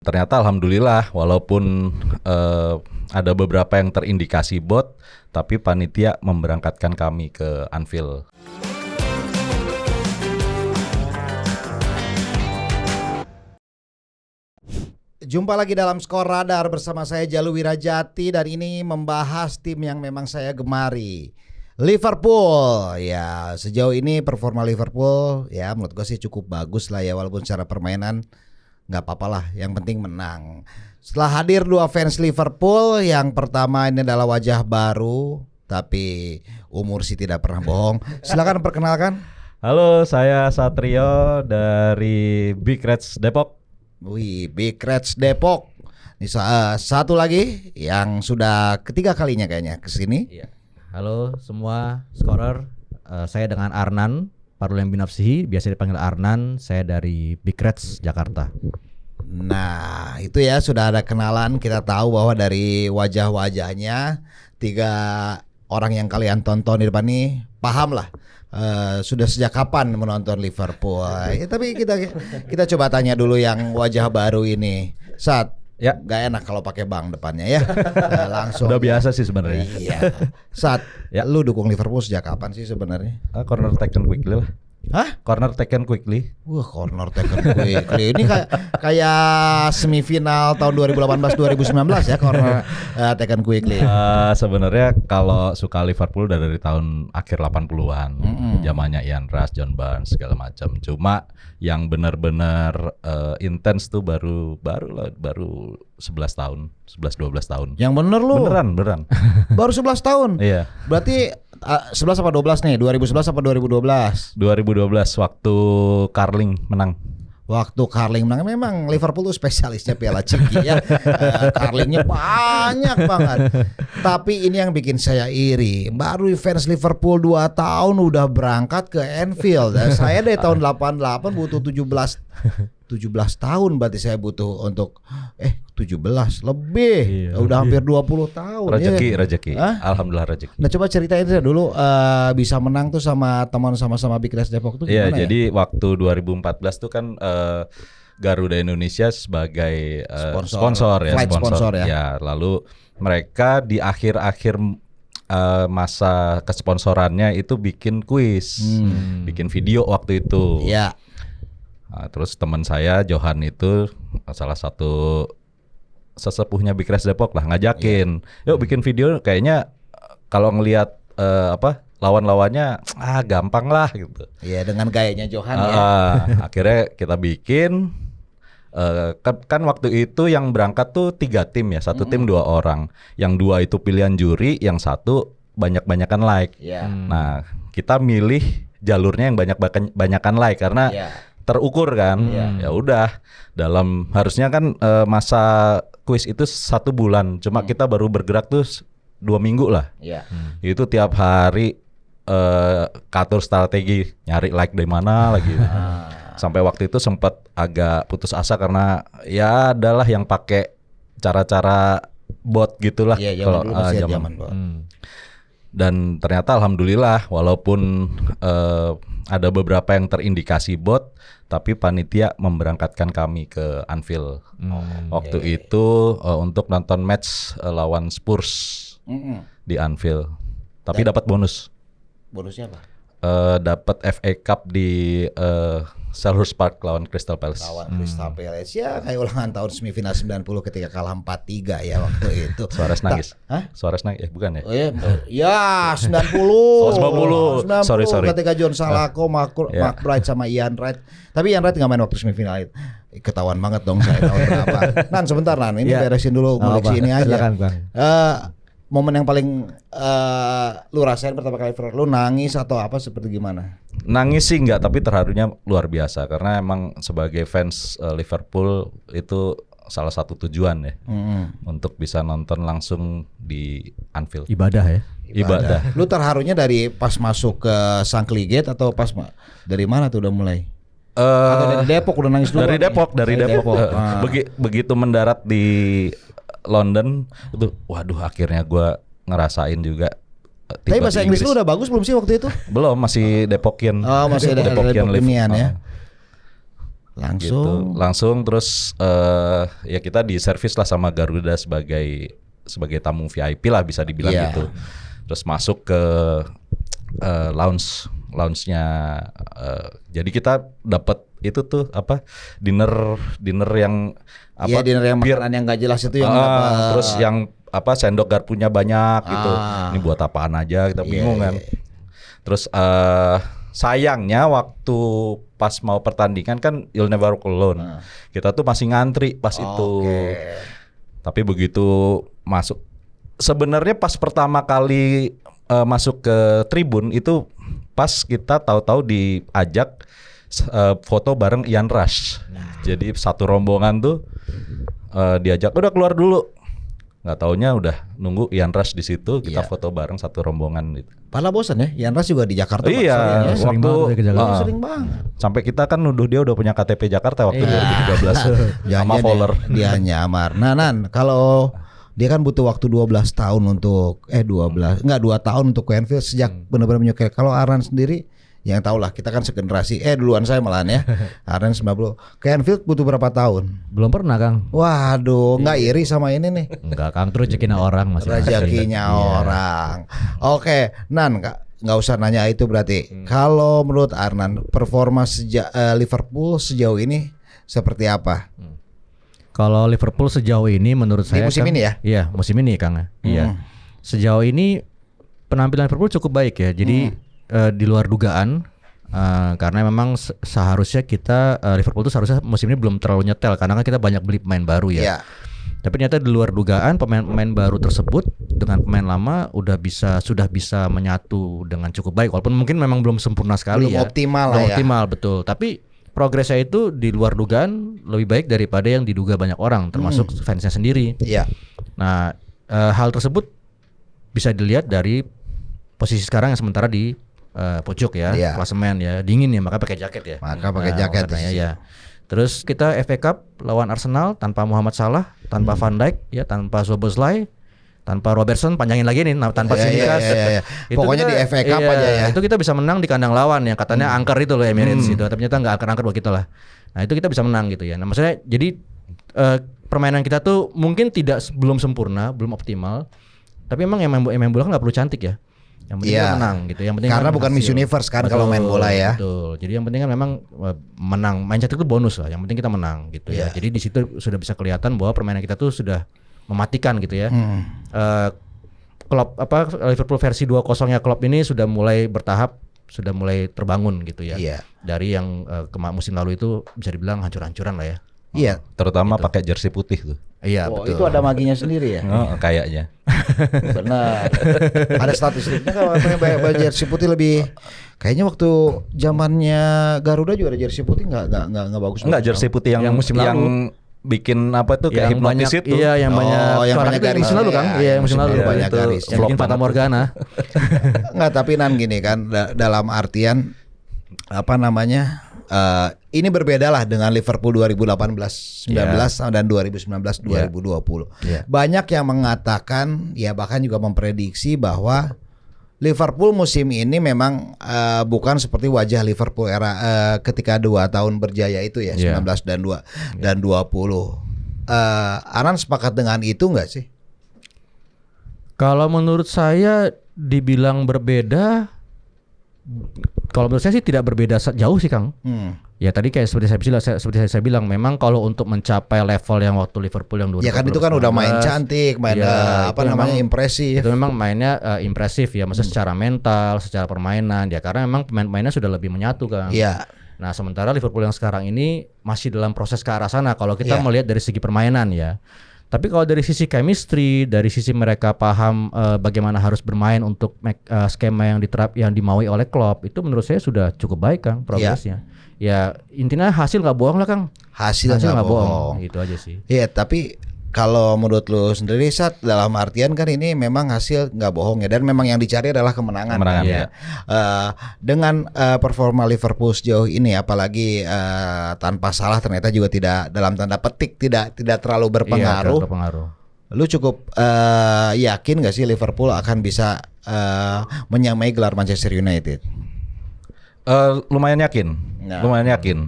Ternyata alhamdulillah walaupun ada beberapa yang terindikasi bot, tapi panitia memberangkatkan kami ke Anfield. Jumpa lagi dalam Skor Radar bersama saya Jalu Wirajati, dan ini membahas tim yang memang saya gemari, Liverpool. Ya, sejauh ini performa Liverpool ya menurut gue sih cukup bagus lah ya, walaupun secara permainan nggak apa-apa lah, yang penting menang. Setelah hadir dua fans Liverpool, yang pertama ini adalah wajah baru, tapi umur sih tidak pernah bohong. Silakan perkenalkan. Halo, saya Satrio dari Big Reds Depok. Wih, Big Reds Depok. Ini satu lagi yang sudah ketiga kalinya kayaknya kesini. Iya. Halo semua scorer, saya dengan Arnan Parulem Binafsihi, biasa dipanggil Arnan. Saya dari Big Reds Jakarta. Nah itu ya, sudah ada kenalan. Kita tahu bahwa dari wajah-wajahnya, tiga orang yang kalian tonton di depan ini paham lah sudah sejak kapan menonton Liverpool. Ya, tapi kita coba tanya dulu yang wajah baru ini. Ya, gak enak kalau pakai bang depannya ya. Langsung. Udah biasa sih sebenarnya. Iya. Ya. Lu dukung Liverpool sejak kapan sih sebenarnya? Corner taken quickly lah. Hah? Corner taken quickly. Wah, corner taken quickly. Ini kayak semifinal tahun 2018-2019 ya, corner taken quickly. Sebenarnya kalau suka Liverpool udah dari tahun akhir 80-an. Zamannya Ian Rush, John Barnes segala macam. Cuma yang benar-benar intens tuh baru 11 tahun, 11-12 tahun. Yang bener lu? Beneran. Baru 11 tahun? Iya. Berarti 11 apa 12 nih? 2011 apa 2012? 2012 waktu Carling menang. Waktu Carling menang, memang Liverpool tuh spesialisnya Piala Ciki ya. Carlingnya banyak banget. Tapi ini yang bikin saya iri. Baru fans Liverpool 2 tahun udah berangkat ke Anfield. Saya dari tahun 88 butuh 17 tahun, berarti saya butuh untuk 17 lebih. Iya, udah hampir 20 tahun. Rezeki. Alhamdulillah rezeki. Nah, coba ceritain dulu bisa menang tuh sama teman sama Big Reds Depok tuh Iya, gimana ya? jadi waktu 2014 tuh kan Garuda Indonesia sebagai sponsor ya. Ya, lalu mereka di akhir-akhir masa kesponsorannya itu bikin kuis, bikin video waktu itu. Iya. Nah, terus teman saya Johan itu salah satu sesepuhnya Big Reds Depok lah ngajakin, yuk bikin video, kayaknya kalau ngelihat lawan-lawannya gampang lah gitu. Iya, dengan gayanya Johan ya. Akhirnya kita bikin. Kan waktu itu yang berangkat tuh 3 tim ya, satu tim 2 orang, yang 2 itu pilihan juri, yang 1 banyak-banyakan like. Nah, kita milih jalurnya yang banyak-banyakan like karena terukur kan. Ya udah, dalam harusnya kan masa kuis itu 1 bulan, cuma kita baru bergerak tuh 2 minggu lah. Itu tiap hari katur strategi, nyari like dari mana lagi. Sampai waktu itu sempat agak putus asa karena ya adalah yang pakai cara-cara bot gitulah. Kalau zaman bot. Dan ternyata alhamdulillah walaupun ada beberapa yang terindikasi bot, tapi panitia memberangkatkan kami ke Anfield. Waktu itu untuk nonton match lawan Spurs di Anfield. Tapi dapat bonus. Bonusnya apa? Dapat FA Cup di Selhurst Park lawan Crystal Palace. Crystal Palace ya, kayak ulangan tahun semifinal 90 ketika kalah 4-3 ya waktu itu. Suarez nangis. Hah? Suarez nangis bukan ya? Oh iya. Ya 90. 90. Sorry. Ketika John Salako, McBride sama Ian Wright. Tapi Ian Wright nggak main waktu semifinal itu. Ketahuan banget dong saya tahun berapa. Nan sebentar Nan, ini beresin dulu koleksi ini aja. Silakan, Bang. Momen yang paling lu rasain pertama kali lu nangis atau apa, seperti gimana? Nangis sih enggak, tapi terharunya luar biasa karena emang sebagai fans Liverpool itu salah satu tujuan ya, untuk bisa nonton langsung di Anfield. Ibadah ya. Ibadah. Lu terharunya dari pas masuk ke Shankly Gate atau pas dari mana tuh udah mulai? Atau dari Depok udah nangis dulu? Dari Depok. Begitu mendarat di London itu, waduh, akhirnya gue ngerasain juga Tapi bahasa Inggris lu udah bagus belum sih waktu itu? Belum, masih Depokian. Oh, masih ada Depokian ya. Langsung terus ya kita diservis lah sama Garuda sebagai tamu VIP lah bisa dibilang gitu. Terus masuk ke lounge-nya. Jadi kita dapat itu tuh apa dinner yang apa? Iya, dinner yang makanan yang nggak jelas itu yang dapat. Terus yang apa sendok garpunya banyak gitu. Ini buat apaan aja kita bingung kan. Terus sayangnya waktu pas mau pertandingan kan You'll Never Walk Alone. Kita tuh masih ngantri pas itu. Tapi begitu masuk, sebenarnya pas pertama kali masuk ke tribun itu pas kita tahu-tahu diajak foto bareng Ian Rush. Jadi satu rombongan tuh diajak udah keluar dulu. Nggak taunya udah nunggu Ian Rush di situ, kita foto bareng satu rombongan gitu. Padahal bosan ya, Ian Rush juga di Jakarta. Iya, sering banget. Sampai kita kan nuduh dia udah punya KTP Jakarta waktu 2013 sama Fowler. Dia nyamar. Nah, Nan, kalau dia kan butuh waktu 12 tahun untuk 2 tahun untuk ke Anfield sejak benar-benar menyukai. Kalau Arnan sendiri yang tahu lah, kita kan segenerasi. Duluan saya malahan ya. Arnan 90. Ke Anfield butuh berapa tahun? Belum pernah, Kang. Waduh, nggak iri sama ini nih. Enggak, Kang, terus rezekinya orang masih. Rezekinya orang. Oke, Nan, nggak usah nanya itu berarti. Kalau menurut Arnan, performa Liverpool sejauh ini seperti apa? Kalau Liverpool sejauh ini menurut saya musim ini ya? Iya, musim ini Kang. Iya. Sejauh ini penampilan Liverpool cukup baik ya. Jadi di luar dugaan karena memang seharusnya kita Liverpool tuh seharusnya musim ini belum terlalu nyetel karena kan kita banyak beli pemain baru ya. Tapi ternyata di luar dugaan pemain baru tersebut dengan pemain lama sudah bisa menyatu dengan cukup baik walaupun mungkin memang belum sempurna sekali belum ya. Optimal belum lah ya. Optimal betul. Tapi progresnya itu di luar dugaan lebih baik daripada yang diduga banyak orang termasuk fansnya sendiri. Iya. Nah, hal tersebut bisa dilihat dari posisi sekarang yang sementara di pojok ya, klasemen ya, dingin ya, maka pakai jaket ya. Maka pakai jaket ya. Terus kita FA Cup lawan Arsenal tanpa Muhammad Salah, tanpa Van Dijk ya, tanpa Szoboszlai, tanpa Robertson, panjangin lagi nih, tanpa Tsimikas. Pokoknya di FA Cup aja ya. Itu kita bisa menang di kandang lawan yang katanya angker itu loh Emirates itu, tapi ternyata nggak angker-angker buat kita lah. Nah itu kita bisa menang gitu ya. Nah maksudnya jadi permainan kita tuh mungkin belum sempurna, belum optimal, tapi emang yang main bola kan nggak perlu cantik ya. Yang penting kan menang gitu. Yang penting karena kan bukan Miss Universe kan kalau main bola ya. Betul. Jadi yang penting kan memang menang. Main cantik itu bonus lah. Yang penting kita menang gitu ya. Jadi di situ sudah bisa kelihatan bahwa permainan kita tuh sudah mematikan gitu ya. Klopp Liverpool versi 2-0-nya Klopp ini sudah mulai bertahap, sudah mulai terbangun gitu ya. Dari yang musim lalu itu bisa dibilang hancur-hancuran lah ya. Iya, terutama pakai jersey putih tuh. Iya, betul. Itu ada maginya sendiri ya. Kayaknya. Benar. Ada statistiknya kalau pakai jersey putih lebih. Kayaknya waktu zamannya Garuda juga ada jersey putih nggak bagus. Enggak, jersey putih yang musim lalu. Yang bikin apa tuh kayak hipnotis itu. Iya, yang banyak garis. Musim lalu Kang. Iya, musim lalu banyak garis. Yang bikin Fata Morgana. Enggak, tapi Nan gini kan dalam artian apa namanya? Ini berbeda lah dengan Liverpool 2018-19 dan 2019-2020. Banyak yang mengatakan ya bahkan juga memprediksi bahwa Liverpool musim ini memang bukan seperti wajah Liverpool era ketika 2 tahun berjaya itu ya 19 dan 20. Aran sepakat dengan itu nggak sih? Kalau menurut saya dibilang berbeda. Kalau menurut saya sih tidak berbeda jauh sih Kang. Ya tadi kayak seperti saya bilang memang kalau untuk mencapai level yang waktu Liverpool yang 2019. Ya kan itu kan udah main cantik, main impresif. Itu memang mainnya impresif ya, maksudnya secara mental, secara permainan ya karena memang pemain-pemainnya sudah lebih menyatu Kang. Iya. Nah, sementara Liverpool yang sekarang ini masih dalam proses ke arah sana kalau kita melihat dari segi permainan ya. Tapi kalau dari sisi chemistry, dari sisi mereka paham bagaimana harus bermain untuk skema yang dimaui oleh Klopp, itu menurut saya sudah cukup baik Kang progresnya. Ya intinya hasil nggak bohong lah Kang. Hasil nggak bohong. Gitu aja sih. Iya, tapi kalau menurut lu sendiri Sat, dalam artian kan ini memang hasil nggak bohong ya, dan memang yang dicari adalah kemenangan kan, ya. Dengan performa Liverpool sejauh ini, apalagi tanpa Salah ternyata juga tidak, dalam tanda petik tidak terlalu berpengaruh. Iya, berpengaruh. Lu cukup yakin nggak sih Liverpool akan bisa menyamai gelar Manchester United? Lumayan yakin.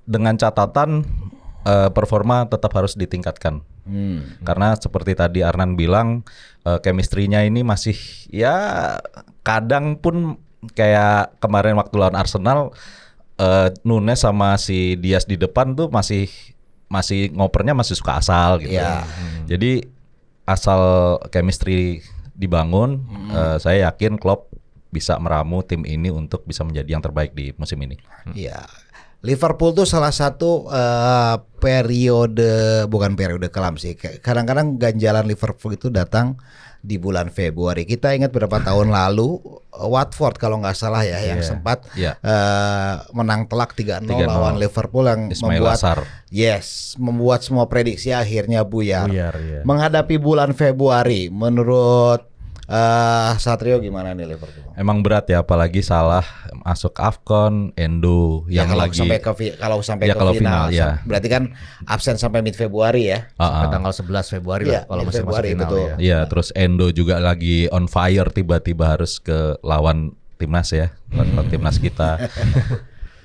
Dengan catatan performa tetap harus ditingkatkan. Karena seperti tadi Arnan bilang, chemistry-nya ini masih ya kadang pun kayak kemarin waktu lawan Arsenal, Nunes sama si Diaz di depan tuh masih ngopernya masih suka asal gitu. Jadi asal chemistry dibangun, saya yakin Klopp bisa meramu tim ini untuk bisa menjadi yang terbaik di musim ini. Iya. Liverpool tuh salah satu bukan periode kelam sih. Kadang-kadang ganjalan Liverpool itu datang di bulan Februari. Kita ingat beberapa tahun lalu Watford kalau nggak salah ya yang sempat menang telak 3-0 lawan Liverpool yang Ismail Assar. membuat semua prediksi akhirnya buyar. Menghadapi bulan Februari, menurut Satrio gimana nih Liverpool? Emang berat ya, apalagi Salah masuk AFCON, Endo yang kalau lagi sampai ke final, berarti kan absen sampai mid Februari ya. Sampai tanggal 11 Februari lah kalau masih masuk final betul. ya. Iya, terus Endo juga lagi on fire, tiba-tiba harus ke lawan timnas ya, lawan timnas kita.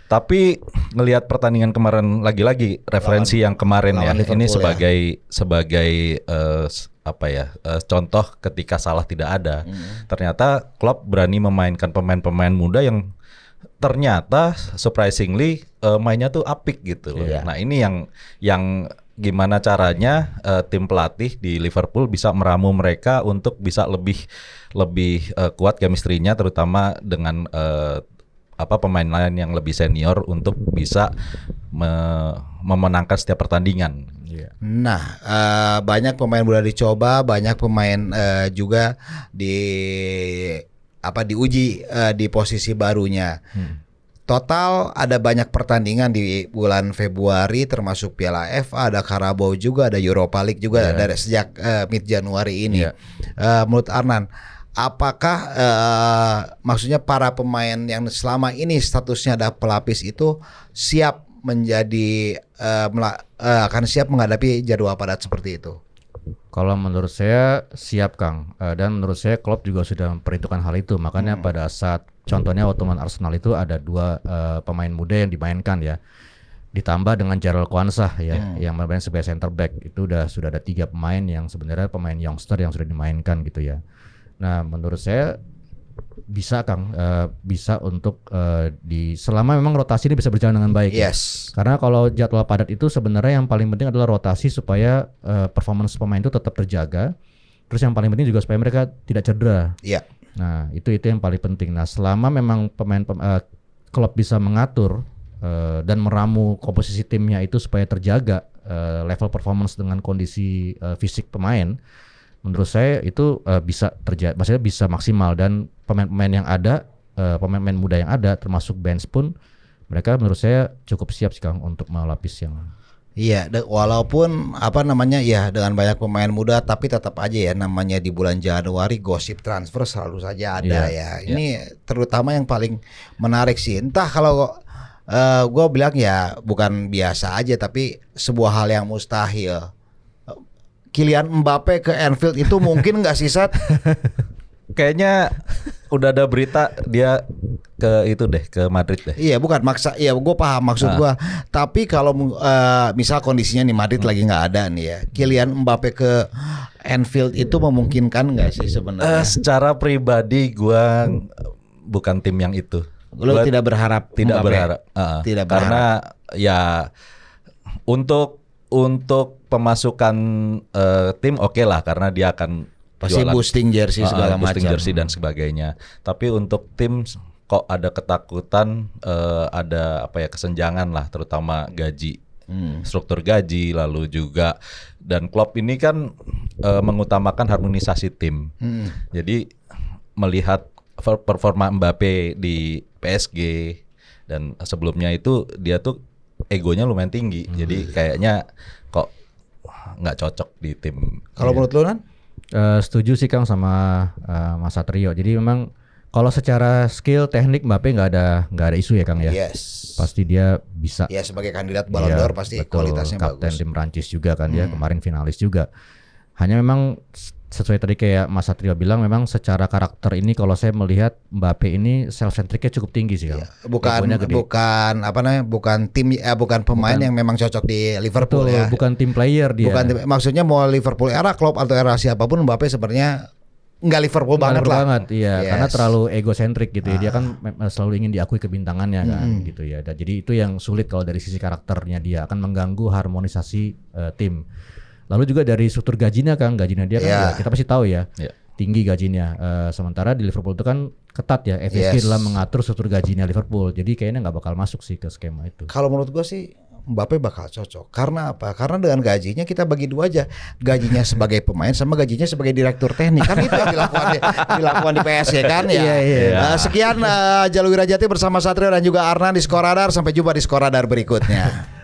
Tapi ngelihat pertandingan kemarin, lagi-lagi referensi yang kemarin ya, ini sebagai contoh ketika Salah tidak ada. Ternyata Klopp berani memainkan pemain-pemain muda yang ternyata surprisingly mainnya tuh apik gitu loh. Nah, ini yang gimana caranya tim pelatih di Liverpool bisa meramu mereka untuk bisa lebih kuat chemistry-nya, terutama dengan pemain lain yang lebih senior untuk bisa memenangkan setiap pertandingan. Nah, banyak pemain muda dicoba, banyak pemain juga diuji di posisi barunya. Total ada banyak pertandingan di bulan Februari, termasuk Piala FA, ada Carabao juga, ada Europa League juga dari sejak mid Januari ini. Menurut Arnan, apakah maksudnya para pemain yang selama ini statusnya ada pelapis itu siap menjadi akan siap menghadapi jadwal padat seperti itu? Kalau menurut saya siap, Kang, dan menurut saya Klopp juga sudah memperhitungkan hal itu. Makanya pada saat contohnya waktu lawan Arsenal itu ada 2 pemain muda yang dimainkan ya, ditambah dengan Jarell Quansah ya yang bermain sebagai center back. Itu sudah ada 3 pemain yang sebenarnya pemain youngster yang sudah dimainkan gitu ya. Nah, menurut saya bisa, Kang, bisa untuk selama memang rotasi ini bisa berjalan dengan baik. Karena kalau jadwal padat itu sebenarnya yang paling penting adalah rotasi supaya performance pemain itu tetap terjaga. Terus yang paling penting juga supaya mereka tidak cedera. Nah, itu yang paling penting. Nah, selama memang Klopp bisa mengatur dan meramu komposisi timnya itu supaya terjaga level performance dengan kondisi fisik pemain, menurut saya itu bisa terjadi, maksudnya bisa maksimal. Dan pemain-pemain yang ada, pemain-pemain muda yang ada, termasuk bench pun, mereka menurut saya cukup siap sih, Kang, untuk melapis yang. Iya, walaupun dengan banyak pemain muda, tapi tetap aja ya namanya di bulan Januari gosip transfer selalu saja ada ya. Ini terutama yang paling menarik sih. Entah kalau gue bilang ya bukan biasa aja, tapi sebuah hal yang mustahil. Kylian Mbappe ke Anfield itu mungkin nggak sih, Sat? Kayaknya udah ada berita dia ke Madrid deh. Iya, bukan maksa. Iya, gue paham maksud gue. Tapi kalau misal kondisinya nih Madrid lagi nggak ada nih ya, Kylian Mbappe ke Anfield itu memungkinkan nggak sih sebenarnya? Secara pribadi gue bukan tim yang itu. Lo tidak berharap? Tidak berharap. Tidak berharap. Karena ya untuk pemasukan tim oke lah, karena dia akan pasti boosting jersey segala macam, boosting jersey dan sebagainya. Tapi untuk tim kok ada ketakutan, ada kesenjangan lah, terutama gaji, struktur gaji, lalu juga dan Klopp ini kan mengutamakan harmonisasi tim. Jadi melihat performa Mbappe di PSG dan sebelumnya itu dia tuh egonya lumayan tinggi, jadi kayaknya kok nggak cocok di tim. Kalau menurut lu, Nan? Setuju sih, Kang, sama Mas Satrio. Jadi memang kalau secara skill teknik Mbappe nggak ada isu ya, Kang ya. Pasti dia bisa. Ya, sebagai kandidat Ballon d'Or pasti betul, kualitasnya Kapten bagus. tim Prancis juga kan dia, kemarin finalis juga. Hanya memang sesuai tadi kayak Mas Satrio bilang, memang secara karakter ini kalau saya melihat Mbappe ini self-centricnya cukup tinggi sih, Kang. Bukan pemain yang memang cocok di Liverpool. Betul, ya. bukan tim player dia. Maksudnya mau Liverpool era Klopp atau era siapapun, Mbappe sebenarnya nggak Liverpool banget lah. Iya, karena terlalu egosentrik gitu ya. Dia kan selalu ingin diakui kebintangannya kan gitu ya. Dan jadi itu yang sulit kalau dari sisi karakternya, dia akan mengganggu harmonisasi tim. Lalu juga dari struktur gajinya dia kan ya, kita pasti tahu ya. Tinggi gajinya. Sementara di Liverpool itu kan ketat ya. FSG dalam mengatur struktur gajinya Liverpool. Jadi kayaknya nggak bakal masuk sih ke skema itu. Kalau menurut gue sih Mbappe bakal cocok. Karena apa? Karena dengan gajinya kita bagi dua aja. Gajinya sebagai pemain sama gajinya sebagai direktur teknik. Kan itu yang dilakukan di PSG kan ya. Sekian Jalu Wirajati bersama Satrio dan juga Arna di Skoradar. Sampai jumpa di Skoradar berikutnya.